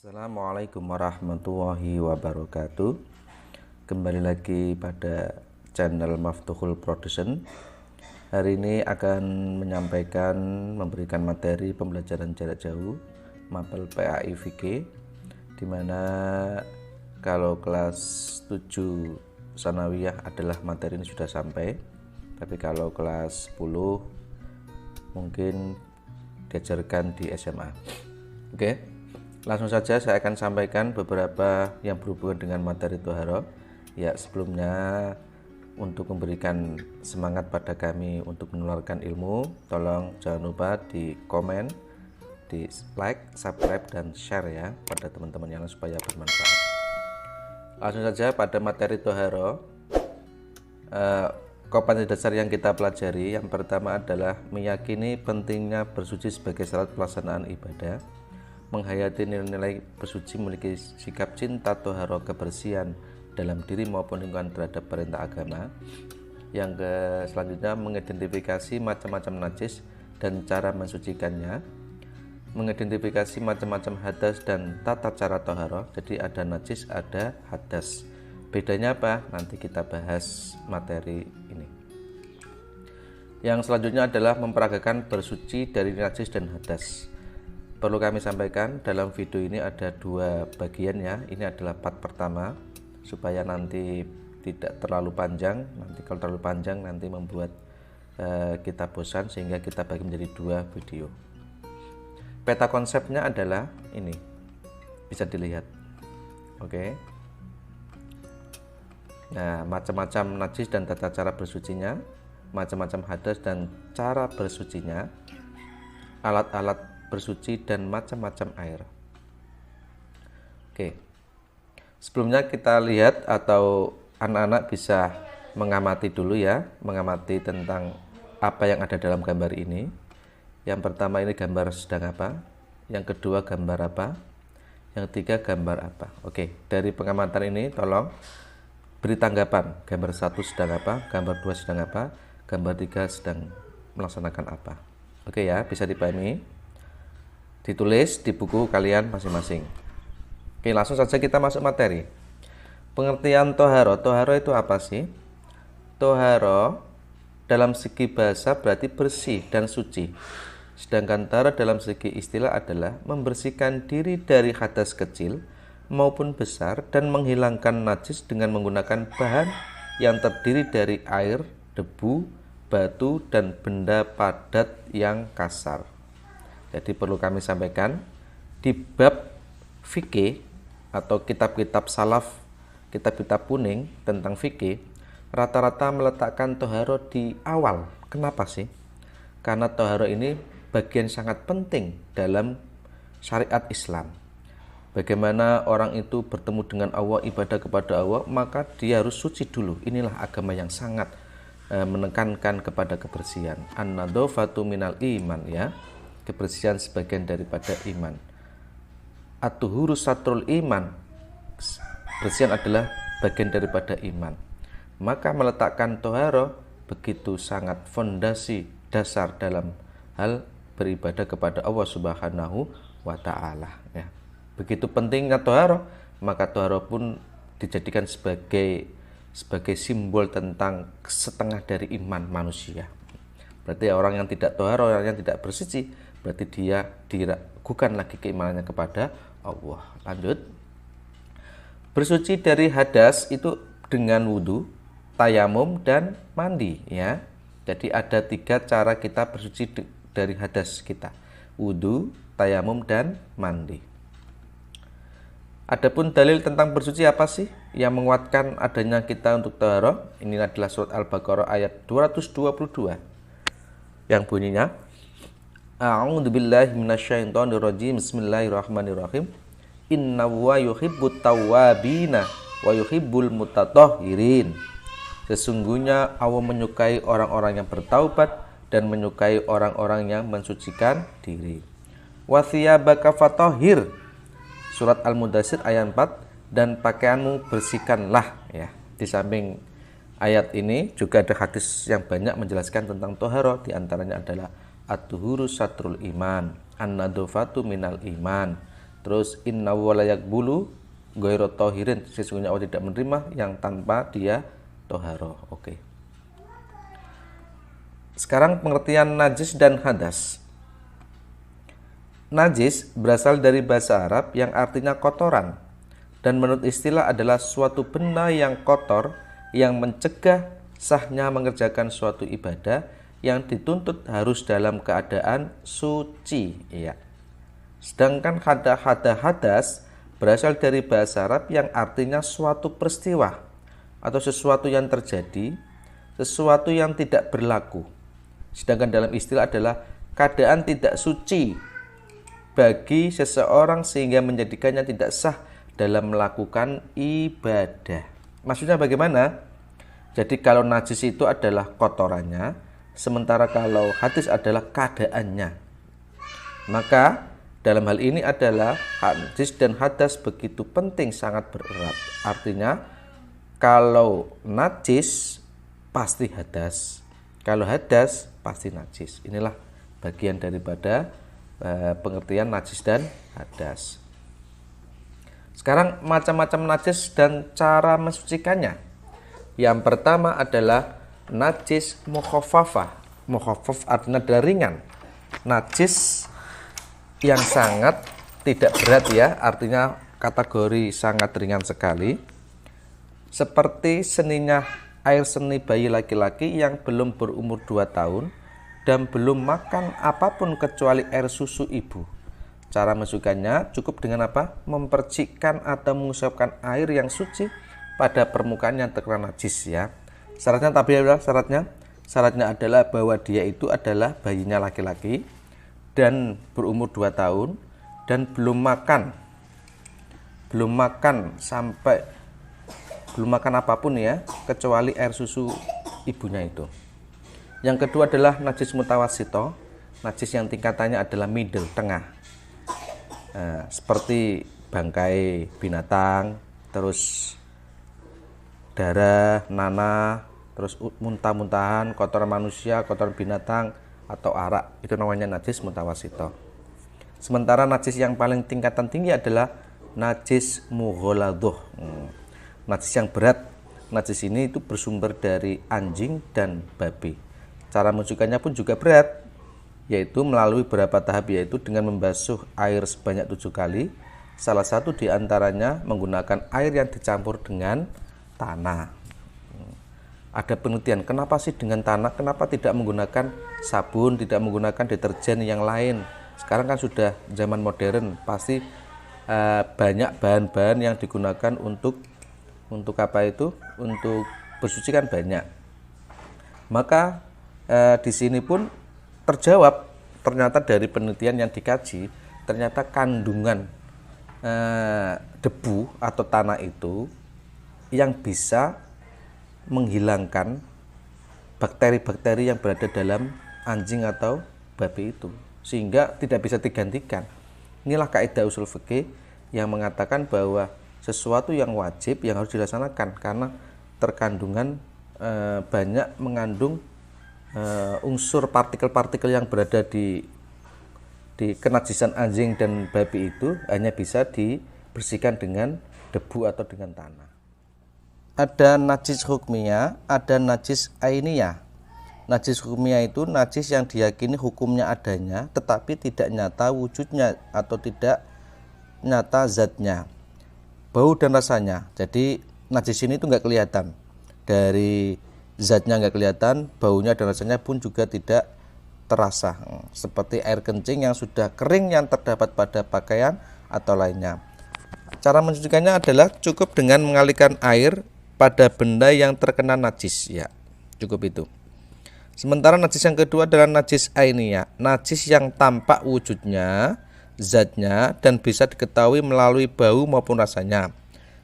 Assalamualaikum warahmatullahi wabarakatuh. Kembali lagi pada channel Maftuhul Production. Hari ini akan memberikan materi pembelajaran jarak jauh Mapel PAI VG, dimana kalau kelas 7 sanawiyah adalah materi ini sudah sampai, tapi kalau kelas 10 mungkin diajarkan di SMA. Oke. Langsung saja saya akan sampaikan beberapa yang berhubungan dengan materi Toharo. Ya, sebelumnya untuk memberikan semangat pada kami untuk menularkan ilmu, tolong jangan lupa di komen, di like, subscribe, dan share ya pada teman-teman yang lain supaya bermanfaat. Langsung saja pada materi Toharo. Kompetensi dasar yang kita pelajari yang pertama adalah meyakini pentingnya bersuci sebagai syarat pelaksanaan ibadah, menghayati nilai-nilai bersuci, memiliki sikap cinta toharo kebersihan dalam diri maupun lingkungan terhadap perintah agama. Yang selanjutnya mengidentifikasi macam-macam najis dan cara mensucikannya, mengidentifikasi macam-macam hadas dan tata cara toharo. Jadi ada najis, ada hadas. Bedanya apa? Nanti kita bahas materi ini. Yang selanjutnya adalah memperagakan bersuci dari najis dan hadas. Perlu kami sampaikan, dalam video ini ada dua bagian ya. Ini adalah part pertama supaya nanti tidak terlalu panjang. Nanti kalau terlalu panjang nanti membuat kita bosan, sehingga kita bagi menjadi dua video. Peta konsepnya adalah ini, bisa dilihat. Oke. Nah, macam-macam najis dan tata cara bersucinya, macam-macam hadas dan cara bersucinya, alat-alat bersuci dan macam-macam air. Oke. Sebelumnya kita lihat atau anak-anak bisa mengamati dulu ya, mengamati tentang apa yang ada dalam gambar ini. Yang pertama ini gambar sedang apa? Yang kedua gambar apa? Yang ketiga gambar apa? Oke, dari pengamatan ini tolong beri tanggapan. Gambar 1 sedang apa? Gambar 2 sedang apa? Gambar 3 sedang melaksanakan apa? Oke ya, bisa dipahami. Ditulis di buku kalian masing-masing. Oke, langsung saja kita masuk materi. Pengertian toharo. Toharo itu apa sih? Toharo dalam segi bahasa berarti bersih dan suci. Sedangkan tara dalam segi istilah adalah membersihkan diri dari hadas kecil maupun besar dan menghilangkan najis dengan menggunakan bahan yang terdiri dari air, debu, batu, dan benda padat yang kasar. Jadi perlu kami sampaikan, di bab fikih atau kitab-kitab salaf, kitab-kitab kuning tentang fikih, rata-rata meletakkan toharo di awal. Kenapa sih? Karena toharo ini bagian sangat penting dalam syariat Islam. Bagaimana orang itu bertemu dengan Allah, ibadah kepada Allah, maka dia harus suci dulu. Inilah agama yang sangat menekankan kepada kebersihan. An-nadhafatu minal iman ya. Kebersihan sebagian daripada iman. At-tuhuru satrul iman. Kebersihan adalah bagian daripada iman. Maka meletakkan toharo begitu sangat fondasi dasar dalam hal beribadah kepada Allah Subhanahu wa ta'ala ya. Begitu pentingnya toharo, maka toharo pun dijadikan sebagai simbol tentang setengah dari iman manusia. Berarti orang yang tidak toharo, orang yang tidak bersuci, berarti dia diragukan lagi keimanannya kepada Allah. Lanjut. Bersuci dari hadas itu dengan wudhu, tayamum, dan mandi ya. Jadi ada 3 cara kita bersuci dari hadas kita: wudhu, tayamum, dan mandi. Adapun dalil tentang bersuci apa sih yang menguatkan adanya kita untuk toharo? Ini adalah surat Al-Baqarah ayat 222 yang bunyinya, A'udzubillahi minasyaitonirrajim. Bismillahirrahmanirrahim. Innallaha yuhibbut tawwabina wa yuhibbul mutatahhirin. Sesungguhnya Allah menyukai orang-orang yang bertaubat dan menyukai orang-orang yang mensucikan diri. Wa thiyabaka fatahhir. Surat Al-Mudaththir ayat 4. Dan pakaianmu bersihkanlah ya. Di samping ayat ini juga ada hadis yang banyak menjelaskan tentang toharo. Di antaranya adalah at-tuhuru satrul iman, an-nadhafatu minal iman, Terus inna walayak bulu ghairu tohirin, sesungguhnya Allah tidak menerima yang tanpa dia toharoh. Oke. Sekarang pengertian najis dan hadas. Najis berasal dari bahasa Arab yang artinya kotoran, dan menurut istilah adalah suatu benda yang kotor yang mencegah sahnya mengerjakan suatu ibadah yang dituntut harus dalam keadaan suci. Ya. Sedangkan hadas berasal dari bahasa Arab yang artinya suatu peristiwa atau sesuatu yang terjadi, sesuatu yang tidak berlaku. Sedangkan dalam istilah adalah keadaan tidak suci bagi seseorang sehingga menjadikannya tidak sah dalam melakukan ibadah. Maksudnya bagaimana? Jadi kalau najis itu adalah kotorannya, sementara kalau hadis adalah keadaannya. Maka dalam hal ini adalah najis dan hadas begitu penting, sangat bererat. Artinya kalau najis pasti hadas, kalau hadas pasti najis. Inilah bagian daripada pengertian najis dan hadas. Sekarang macam-macam najis dan cara mensucikannya. Yang pertama adalah najis mukhaffafah. Mukhaffaf artinya adalah ringan. Najis yang sangat tidak berat ya, artinya kategori sangat ringan sekali. Seperti seninya air seni bayi laki-laki yang belum berumur 2 tahun dan belum makan apapun kecuali air susu ibu. Cara mensucikannya cukup dengan apa? Mempercikkan atau mengusapkan air yang suci pada permukaan yang terkena najis ya. Syaratnya tapi adalah syaratnya adalah bahwa dia itu adalah bayinya laki-laki dan berumur 2 tahun dan belum makan apapun ya kecuali air susu ibunya itu. Yang kedua adalah najis mutawassito, najis yang tingkatannya adalah middle, tengah. Nah, seperti bangkai binatang, terus darah, nanah, terus muntah-muntahan, kotoran manusia, kotoran binatang, atau arak, itu namanya najis mutawassito. Sementara najis yang paling tingkatan tinggi adalah najis mughaladhah. Najis yang berat. Najis ini itu bersumber dari anjing dan babi. Cara mensucikannya pun juga berat, yaitu melalui beberapa tahap, yaitu dengan membasuh air sebanyak 7 kali. Salah satu diantaranya menggunakan air yang dicampur dengan tanah. Ada penelitian, kenapa sih dengan tanah, kenapa tidak menggunakan sabun, tidak menggunakan deterjen yang lain. Sekarang kan sudah zaman modern, pasti banyak bahan-bahan yang digunakan untuk apa itu, untuk bersuci kan banyak. Maka di sini pun terjawab, ternyata dari penelitian yang dikaji, ternyata kandungan debu atau tanah itu yang bisa menghilangkan bakteri-bakteri yang berada dalam anjing atau babi itu, sehingga tidak bisa digantikan. Inilah kaidah usul fikih yang mengatakan bahwa sesuatu yang wajib yang harus dilaksanakan karena terkandungan banyak mengandung unsur partikel-partikel yang berada di kenajisan anjing dan babi itu hanya bisa dibersihkan dengan debu atau dengan tanah. Ada najis hukmiyah, ada najis ainiyah. Najis hukmiyah itu najis yang diyakini hukumnya adanya tetapi tidak nyata wujudnya atau tidak nyata zatnya, bau dan rasanya. Jadi najis ini itu nggak kelihatan, dari zatnya nggak kelihatan, baunya dan rasanya pun juga tidak terasa, seperti air kencing yang sudah kering yang terdapat pada pakaian atau lainnya. Cara mensucikannya adalah cukup dengan mengalirkan air pada benda yang terkena najis, ya cukup itu. Sementara najis yang kedua adalah najis ainiyah, najis yang tampak wujudnya, zatnya, dan bisa diketahui melalui bau maupun rasanya.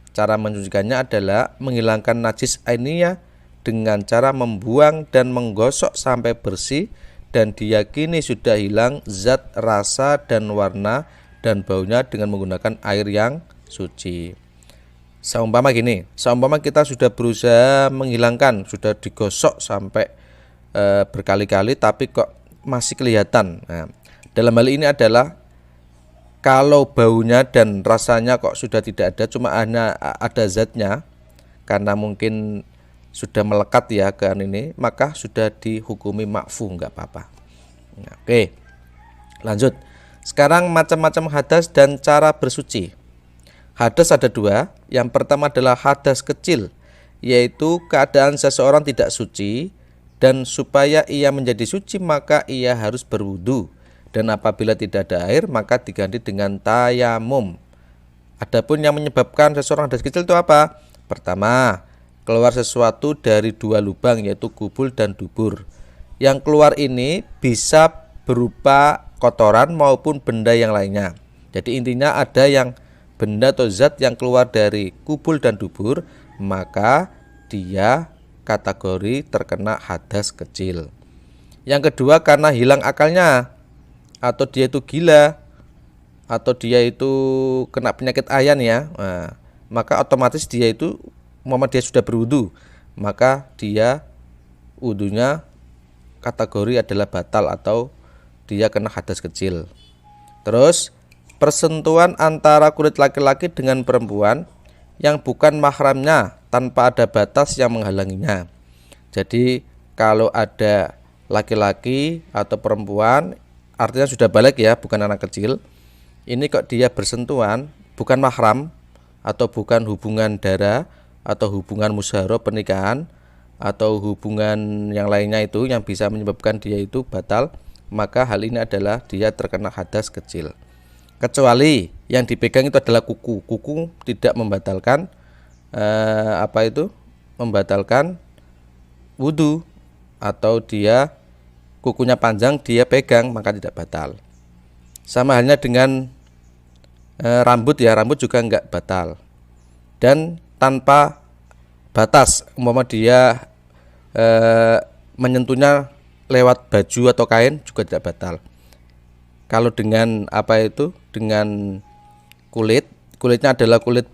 Cara mensucikannya adalah menghilangkan najis ainiyah dengan cara membuang dan menggosok sampai bersih dan diyakini sudah hilang zat, rasa, dan warna dan baunya dengan menggunakan air yang suci. Seumpama gini, seumpama kita sudah berusaha menghilangkan, sudah digosok sampai berkali-kali tapi kok masih kelihatan. Nah, dalam hal ini adalah kalau baunya dan rasanya kok sudah tidak ada, cuma hanya ada zatnya, karena mungkin sudah melekat ya ke ini, maka sudah dihukumi makfu, nggak apa-apa. Nah, oke, lanjut. Sekarang macam-macam hadas dan cara bersuci. Hadas ada dua. Yang pertama adalah hadas kecil, yaitu keadaan seseorang tidak suci, dan supaya ia menjadi suci maka ia harus berwudu. Dan apabila tidak ada air maka diganti dengan tayamum. Adapun yang menyebabkan seseorang hadas kecil itu apa? Pertama, keluar sesuatu dari dua lubang, yaitu kubul dan dubur. Yang keluar ini bisa berupa kotoran maupun benda yang lainnya. Jadi intinya ada yang benda atau zat yang keluar dari kubul dan dubur, maka dia kategori terkena hadas kecil. Yang kedua, karena hilang akalnya, atau dia itu gila, atau dia itu kena penyakit ayan ya, nah, maka otomatis dia itu dia sudah berwudu, maka dia wudunya kategori adalah batal atau dia kena hadas kecil. Terus persentuhan antara kulit laki-laki dengan perempuan yang bukan mahramnya tanpa ada batas yang menghalanginya. Jadi kalau ada laki-laki atau perempuan, artinya sudah balik ya, bukan anak kecil, ini kok dia bersentuhan bukan mahram atau bukan hubungan darah atau hubungan musyawarah pernikahan atau hubungan yang lainnya itu yang bisa menyebabkan dia itu batal, maka hal ini adalah dia terkena hadas kecil. Kecuali yang dipegang itu adalah kuku. Kuku tidak membatalkan membatalkan wudu, atau dia kukunya panjang dia pegang maka tidak batal. Sama halnya dengan rambut ya, rambut juga enggak batal. Dan tanpa batas, umpama dia menyentuhnya lewat baju atau kain juga tidak batal. Kalau dengan dengan kulitnya adalah kulit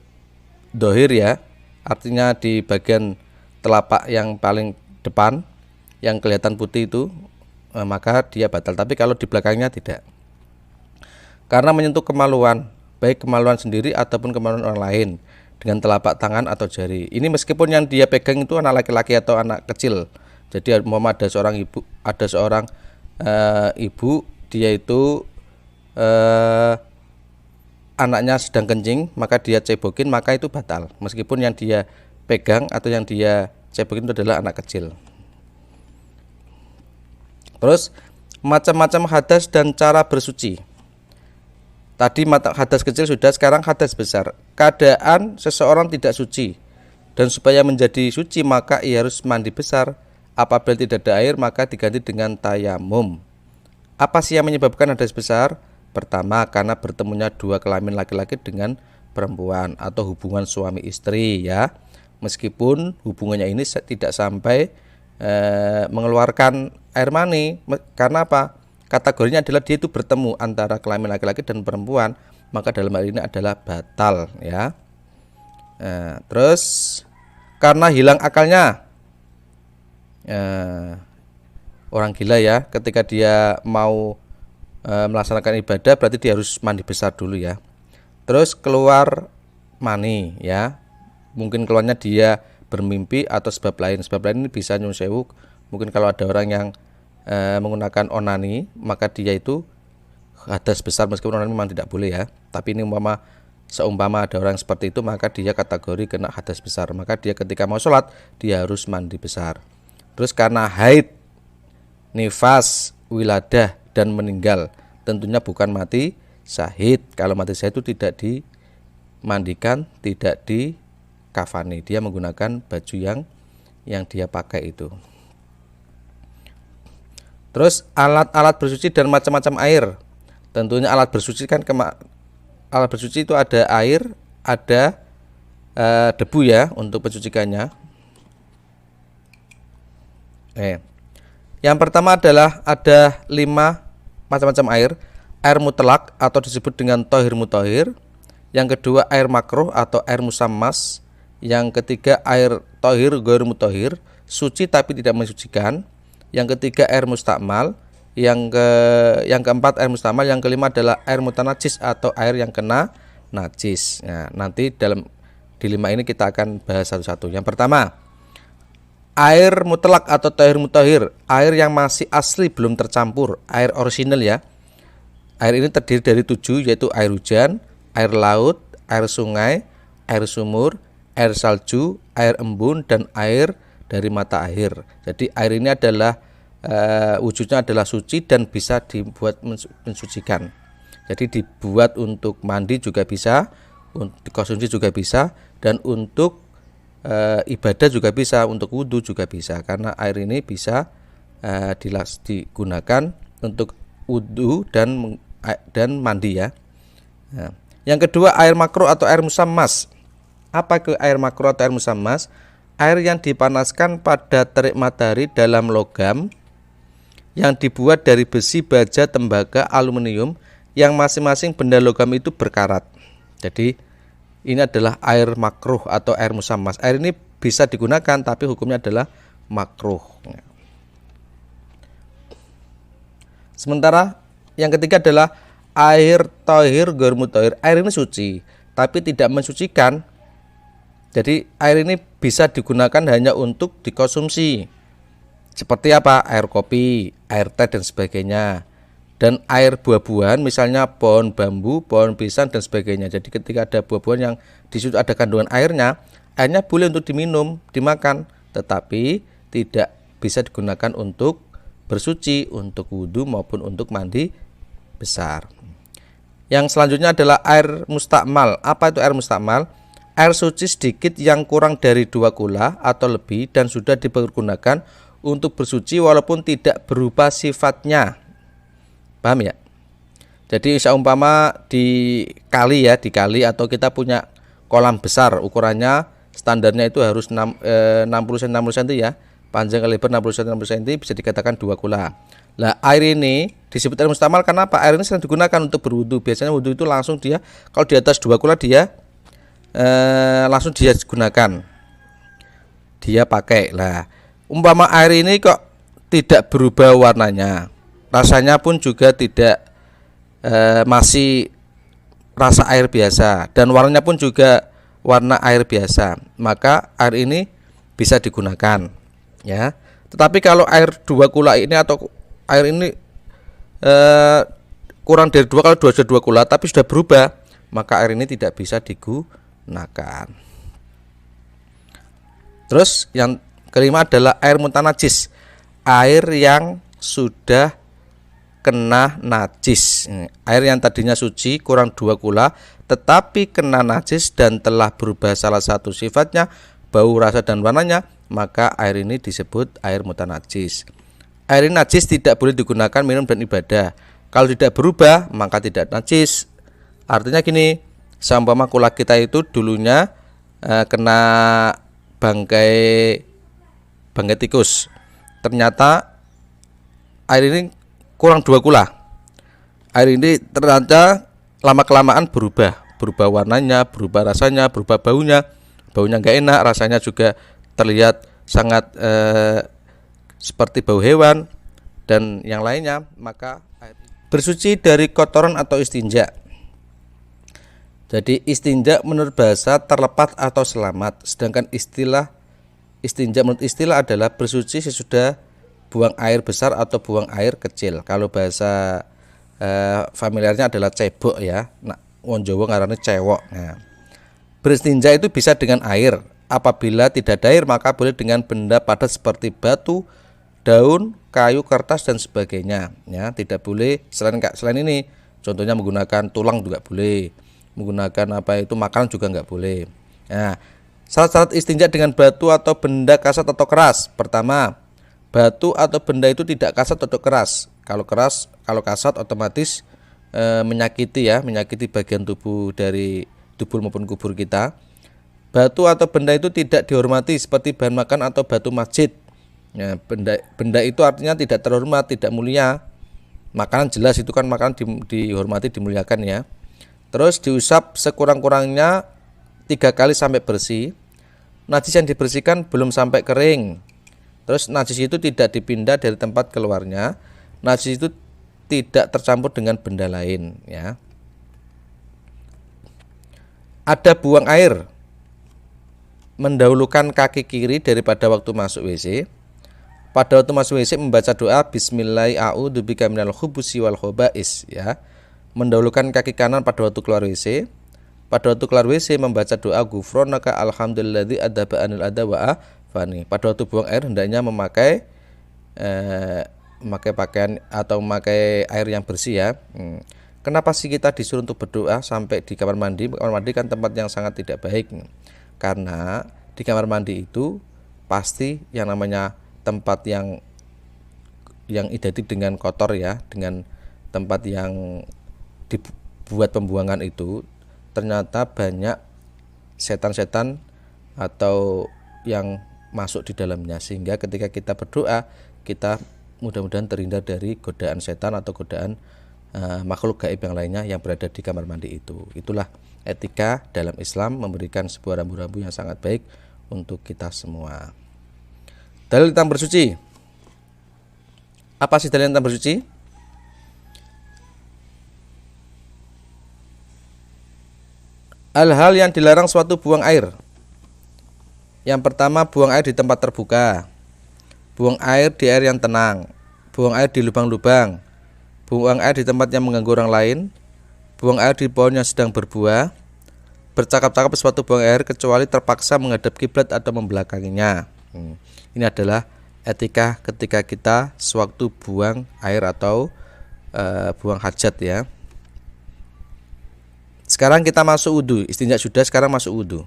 dohir ya, artinya di bagian telapak yang paling depan yang kelihatan putih itu, maka dia batal. Tapi kalau di belakangnya tidak, karena menyentuh kemaluan, baik kemaluan sendiri ataupun kemaluan orang lain dengan telapak tangan atau jari. Ini meskipun yang dia pegang itu anak laki-laki atau anak kecil. Jadi ada seorang ibu, dia itu anaknya sedang kencing, maka dia cebokin, maka itu batal. Meskipun yang dia pegang atau yang dia cebokin itu adalah anak kecil. Terus macam-macam hadas dan cara bersuci. Tadi hadas kecil sudah, sekarang hadas besar. Keadaan seseorang tidak suci, dan supaya menjadi suci maka ia harus mandi besar. Apabila tidak ada air maka diganti dengan tayamum. Apa sih yang menyebabkan hadas besar? Pertama, karena bertemunya dua kelamin laki-laki dengan perempuan atau hubungan suami istri ya. Meskipun hubungannya ini tidak sampai mengeluarkan air mani, karena apa? Kategorinya adalah dia itu bertemu antara kelamin laki-laki dan perempuan, maka dalam hal ini adalah batal ya. Terus karena hilang akalnya, orang gila ya, ketika dia mau melaksanakan ibadah berarti dia harus mandi besar dulu ya. Terus keluar mani ya, mungkin keluarnya dia bermimpi atau sebab lain ini bisa nyun sewu. Mungkin kalau ada orang yang menggunakan onani, maka dia itu hadas besar, meskipun onani memang tidak boleh ya. Tapi ini seumpama ada orang seperti itu, maka dia kategori kena hadas besar, maka dia ketika mau sholat dia harus mandi besar. Terus karena haid, nifas, wiladah dan meninggal, tentunya bukan mati syahid. Kalau mati syahid itu tidak dimandikan, tidak dikafani, dia menggunakan baju yang dia pakai itu. Terus alat-alat bersuci dan macam-macam air. Tentunya alat bersuci kan alat bersuci itu ada air, ada debu ya untuk pencucikannya. Yang pertama adalah ada 5 macam-macam air. Air mutlak atau disebut dengan tohir mutohir. Yang kedua air makruh atau air musammas. Yang ketiga air tohir goir mutohir, suci tapi tidak mensucikan. Yang ketiga air mustakmal. yang keempat air mustamal, yang kelima adalah air mutanajis atau air yang kena najis. Nah, nanti di 5 ini kita akan bahas satu-satu. Yang pertama, air mutlak atau tahir mutahhir, air yang masih asli belum tercampur, air orisinal ya. Air ini terdiri dari 7, yaitu air hujan, air laut, air sungai, air sumur, air salju, air embun, dan air dari mata air. Jadi air ini adalah wujudnya adalah suci dan bisa dibuat mensucikan. Jadi dibuat untuk mandi juga bisa, untuk dikonsumsi juga bisa, dan untuk ibadah juga bisa, untuk wudhu juga bisa, karena air ini bisa digunakan untuk wudhu dan mandi ya. Nah, yang kedua, air makruh atau air musammas. Apa itu air makruh atau air musammas? Air yang dipanaskan pada terik matahari dalam logam yang dibuat dari besi, baja, tembaga, aluminium, yang masing-masing benda logam itu berkarat. Jadi ini adalah air makruh atau air musammas. Air ini bisa digunakan tapi hukumnya adalah makruh. Sementara yang ketiga adalah air tahir ghair mutahhir. Air ini suci tapi tidak mensucikan. Jadi air ini bisa digunakan hanya untuk dikonsumsi. Seperti apa? Air kopi, air teh dan sebagainya. Dan air buah-buahan, misalnya pohon bambu, pohon pisang dan sebagainya. Jadi ketika ada buah-buahan yang di situ ada kandungan airnya boleh untuk diminum, dimakan, tetapi tidak bisa digunakan untuk bersuci, untuk wudhu maupun untuk mandi besar. Yang selanjutnya adalah air mustakmal. Apa itu air mustakmal? Air suci sedikit yang kurang dari 2 kula atau lebih dan sudah dipergunakan untuk bersuci walaupun tidak berubah sifatnya. Paham ya? Jadi seumpama di kali atau kita punya kolam besar, ukurannya standarnya itu harus 60 cm ya. Panjang ke lebar 60 cm bisa dikatakan 2 kula. Lah air ini disebut air mustakmal karena apa? Air ini sering digunakan untuk berwudu. Biasanya wudu itu langsung dia kalau di atas 2 kula dia langsung dia gunakan. Dia pakai. Lah, umpama air ini kok tidak berubah warnanya, rasanya pun juga tidak masih rasa air biasa dan warnanya pun juga warna air biasa, maka air ini bisa digunakan ya. Tetapi kalau air 2 kula ini atau air ini kurang dari 2, kalau 2 kula tapi sudah berubah, maka air ini tidak bisa digunakan. Terus yang kelima adalah air mutanajis, air yang sudah kena najis. Air yang tadinya suci kurang 2 kula tetapi kena najis dan telah berubah salah satu sifatnya, bau, rasa dan warnanya, maka air ini disebut air mutanajis. Air ini najis tidak boleh digunakan minum dan ibadah. Kalau tidak berubah maka tidak najis. Artinya gini, seumpama kula kita itu dulunya kena bangkai tikus, ternyata air ini kurang 2 kula. Air ini ternyata lama-kelamaan berubah warnanya, berubah rasanya, berubah baunya nggak enak, rasanya juga terlihat sangat seperti bau hewan dan yang lainnya, maka bersuci dari kotoran atau istinja. Jadi istinja menurut bahasa terlepas atau selamat, sedangkan istilah istinja menurut istilah adalah bersuci sesudah buang air besar atau buang air kecil. Kalau bahasa familiarnya adalah cebok ya. Nah, wong Jawa ngarane cewok. Nah, beristinja itu bisa dengan air. Apabila tidak ada air maka boleh dengan benda padat seperti batu, daun, kayu, kertas dan sebagainya. Ya, tidak boleh selain ini. Contohnya menggunakan tulang juga boleh. Menggunakan makanan juga nggak boleh. Nah, syarat-syarat istinja dengan batu atau benda kasat atau keras. Pertama, batu atau benda itu tidak kasat atau keras. Kalau kasat otomatis menyakiti bagian tubuh dari tubuh maupun kubur kita. Batu atau benda itu tidak dihormati seperti bahan makan atau batu masjid. Ya, benda itu artinya tidak terhormat, tidak mulia. Makanan jelas itu kan makanan dihormati, dimuliakan ya. Terus diusap sekurang-kurangnya 3 kali sampai bersih. Najis yang dibersihkan belum sampai kering. Terus najis itu tidak dipindah dari tempat keluarnya. Najis itu tidak tercampur dengan benda lain ya. Ada buang air mendahulukan kaki kiri daripada waktu masuk WC. Pada waktu masuk WC membaca doa Bismillah a'udzubika minal khubusi wal khobais ya. Mendahulukan kaki kanan pada waktu keluar WC. Pada waktu keluar WC membaca doa Ghufronaka alhamdulilladzi adzaba anil adza wa afani. Pada waktu buang air hendaknya memakai pakaian atau memakai air yang bersih ya. Kenapa sih kita disuruh untuk berdoa sampai di kamar mandi? Kamar mandi kan tempat yang sangat tidak baik. Karena di kamar mandi itu pasti yang namanya tempat yang identik dengan kotor ya, dengan tempat yang dibuat pembuangan itu ternyata banyak setan-setan atau yang masuk di dalamnya, sehingga ketika kita berdoa kita mudah-mudahan terhindar dari godaan setan atau godaan makhluk gaib yang lainnya yang berada di kamar mandi itu. Itulah etika dalam Islam, memberikan sebuah rambu-rambu yang sangat baik untuk kita semua. Dalil tentang bersuci. Apa sih dalil tentang bersuci? Hal-hal yang dilarang suatu buang air. Yang pertama, buang air di tempat terbuka. Buang air di air yang tenang. Buang air di lubang-lubang. Buang air di tempat yang mengganggu orang lain. Buang air di pohon yang sedang berbuah. Bercakap-cakap sesuatu buang air kecuali terpaksa menghadap kiblat atau membelakanginya. Ini adalah etika ketika kita sewaktu buang air atau buang hajat ya. Sekarang kita masuk wudhu. Istinja sudah, sekarang masuk wudhu.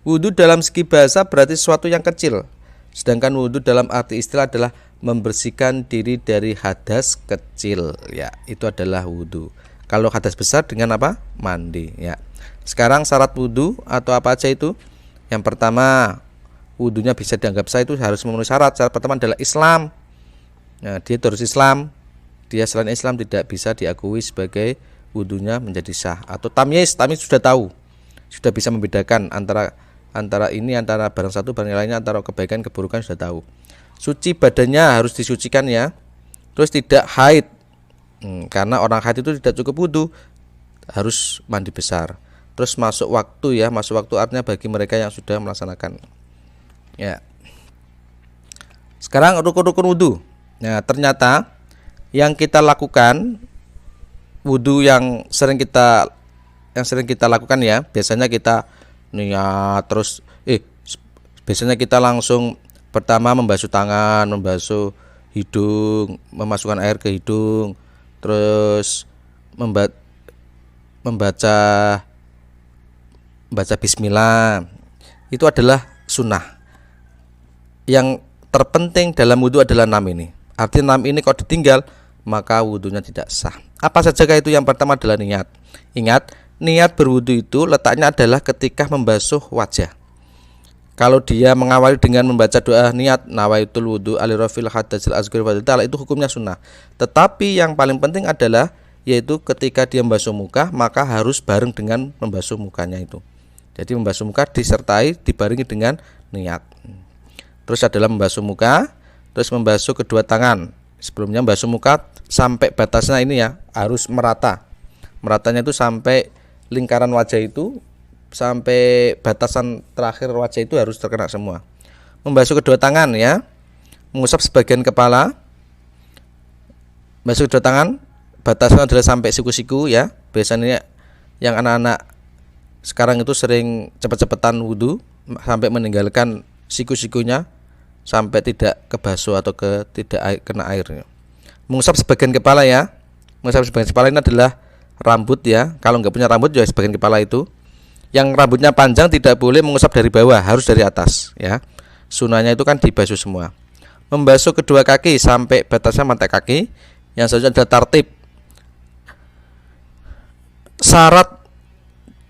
Wudhu dalam segi bahasa berarti sesuatu yang kecil. Sedangkan wudhu dalam arti istilah adalah membersihkan diri dari hadas kecil ya. Itu adalah wudhu. Kalau hadas besar dengan apa? Mandi ya. Sekarang syarat wudhu atau apa aja itu? Yang pertama, wudhunya bisa dianggap sah itu harus memenuhi syarat. Syarat pertama adalah Islam. Nah, dia harus Islam. Dia selain Islam tidak bisa diakui sebagai wudhunya menjadi sah. Atau tamyiz sudah tahu, sudah bisa membedakan antara barang satu barang lainnya, antara kebaikan keburukan sudah tahu. Suci badannya harus disucikan ya. Terus tidak haid. Karena orang haid itu tidak cukup wudhu, harus mandi besar. Terus masuk waktu ya, masuk waktu artinya bagi mereka yang sudah melaksanakan. Ya. Sekarang rukun-rukun wudhu. Nah, ternyata yang kita lakukan wudhu yang sering kita lakukan ya, biasanya kita niat terus biasanya kita langsung pertama membasuh tangan, membasuh hidung, memasukkan air ke hidung, terus membaca bismillah. Itu adalah sunnah. Yang terpenting dalam wudhu adalah 6 ini. Artinya 6 ini kalau ditinggal maka wudhunya tidak sah. Apa saja itu? Yang pertama adalah niat. Ingat, niat berwudhu itu letaknya adalah ketika membasuh wajah. Kalau dia mengawali dengan membaca doa niat nawaitul wudhu alirafil hadajil azgir wadil, itu hukumnya sunnah. Tetapi yang paling penting adalah yaitu ketika dia membasuh muka, maka harus bareng dengan membasuh mukanya itu. Jadi membasuh muka disertai dibarengi dengan niat. Terus adalah membasuh muka, terus membasuh kedua tangan. Sebelumnya membasuh muka sampai batasnya ini ya, harus merata. Meratanya itu sampai lingkaran wajah itu, sampai batasan terakhir wajah itu harus terkena semua. Membasuh kedua tangan ya, mengusap sebagian kepala. Membasuh kedua tangan, batasnya adalah sampai siku-siku ya. Biasanya yang anak-anak sekarang itu sering cepet-cepetan wudhu sampai meninggalkan siku-sikunya sampai tidak kebasuh atau tidak kena airnya. Mengusap sebagian kepala ya. Mengusap sebagian kepala ini adalah rambut ya. Kalau nggak punya rambut ya sebagian kepala itu. Yang rambutnya panjang tidak boleh mengusap dari bawah, harus dari atas ya. Sunahnya itu kan dibasuh semua. Membasuh kedua kaki sampai batasnya mata kaki. Yang selanjutnya adalah tartib. Syarat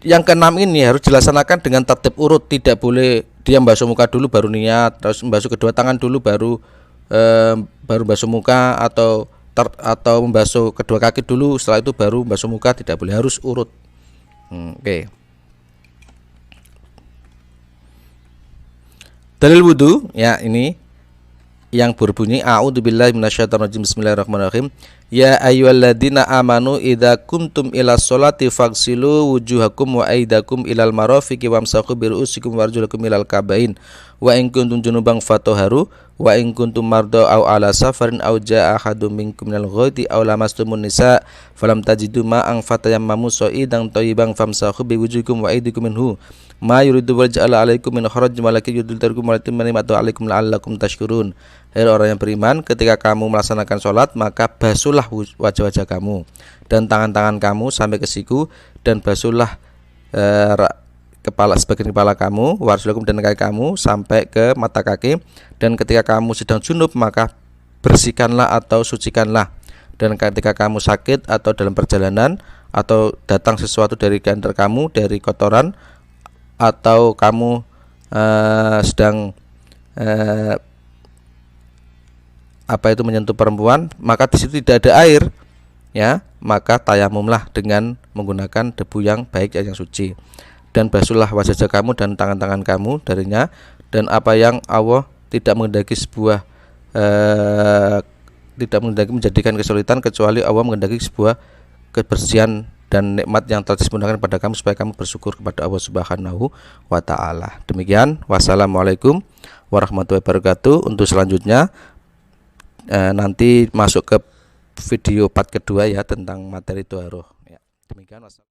yang keenam ini harus dilaksanakan dengan tertib urut. Tidak boleh dia membasuh muka dulu baru niat, terus membasuh kedua tangan dulu baru membasuh muka, atau membasuh kedua kaki dulu setelah itu baru membasuh muka. Tidak boleh, harus urut. Oke. Dalil wudhu ya, ini yang berbunyi a'udzubillahi minasyaitonirrajim. Bismillahirrahmanirrahim. Ya ayyuhalladzina amanu idza kumtum ila sholati faghsilu wujuhakum wa aydakum ilal marafiqi wamsahu biru'usikum warjulakum ilal kabain wa in kuntum junuban fatahharu wa in kuntum marda aw ala safarin aw jaa ahadum minkum minal ghaiti aw lamastumun nisa falam tajidu ma'an fatayammamu sha'idan thayyiban famsahu biwujuhikum wa aydikum minhu ma yuridu waja'ala 'alaikum min kharaj walakin yuridu tarkum wa ni'matu 'alaikum la'allakum tashkurun. Hai orang yang beriman, ketika kamu melaksanakan sholat maka basuhlah wajah-wajah kamu dan tangan-tangan kamu sampai ke siku, dan basuhlah sebagian kepala kamu, warjulakum dan kaki kamu sampai ke mata kaki, dan ketika kamu sedang junub maka bersihkanlah atau sucikanlah, dan ketika kamu sakit atau dalam perjalanan atau datang sesuatu dari antara kamu dari kotoran, atau kamu sedang menyentuh perempuan, maka di situ tidak ada air, ya, maka tayamumlah dengan menggunakan debu yang baik yang suci, dan basuhlah wajah kamu dan tangan-tangan kamu darinya, dan apa yang Allah tidak menghendaki tidak menghendaki menjadikan kesulitan, kecuali Allah menghendaki sebuah kebersihan dan nikmat yang telah disempurnakan pada kamu supaya kamu bersyukur kepada Allah Subhanahu wa taala. Demikian, wassalamualaikum warahmatullahi wabarakatuh. Untuk selanjutnya nanti masuk ke video part kedua ya tentang materi Thaharah. Ya, demikian.